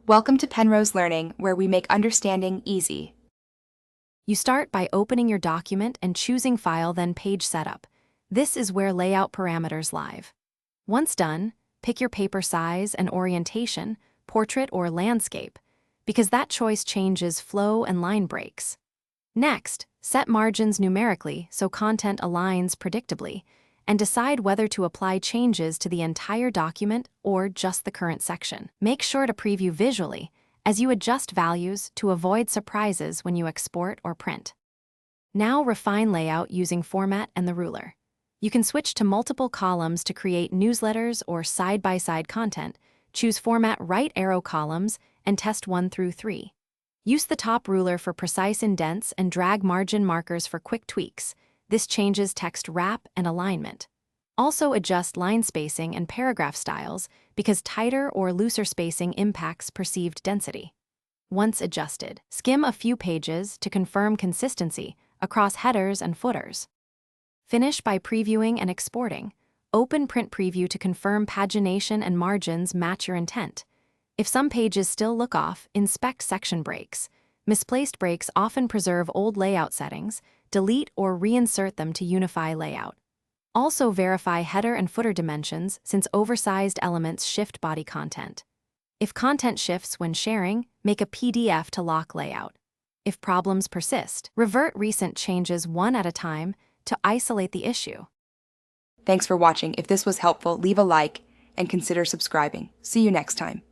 Welcome to Penrose Learning, where we make understanding easy. You start by opening your document and choosing File, then Page Setup. This is where layout parameters live. Once done, pick your paper size and orientation, portrait or landscape, because that choice changes flow and line breaks. Next, set margins numerically so content aligns predictably, and decide whether to apply changes to the entire document or just the current section. Make sure to preview visually as you adjust values to avoid surprises when you export or print. Now refine layout using Format and the ruler. You can switch to multiple columns to create newsletters or side-by-side content, choose Format right arrow columns, and test 1 through 3. Use the top ruler for precise indents and drag margin markers for quick tweaks. This changes text wrap and alignment. Also adjust line spacing and paragraph styles because tighter or looser spacing impacts perceived density. Once adjusted, skim a few pages to confirm consistency across headers and footers. Finish by previewing and exporting. Open Print Preview to confirm pagination and margins match your intent. If some pages still look off, inspect section breaks. Misplaced breaks often preserve old layout settings. Delete or reinsert them to unify layout. Also verify header and footer dimensions since oversized elements shift body content. If content shifts when sharing, make a PDF to lock layout. If problems persist, revert recent changes one at a time to isolate the issue. Thanks for watching. If this was helpful, leave a like and consider subscribing. See you next time.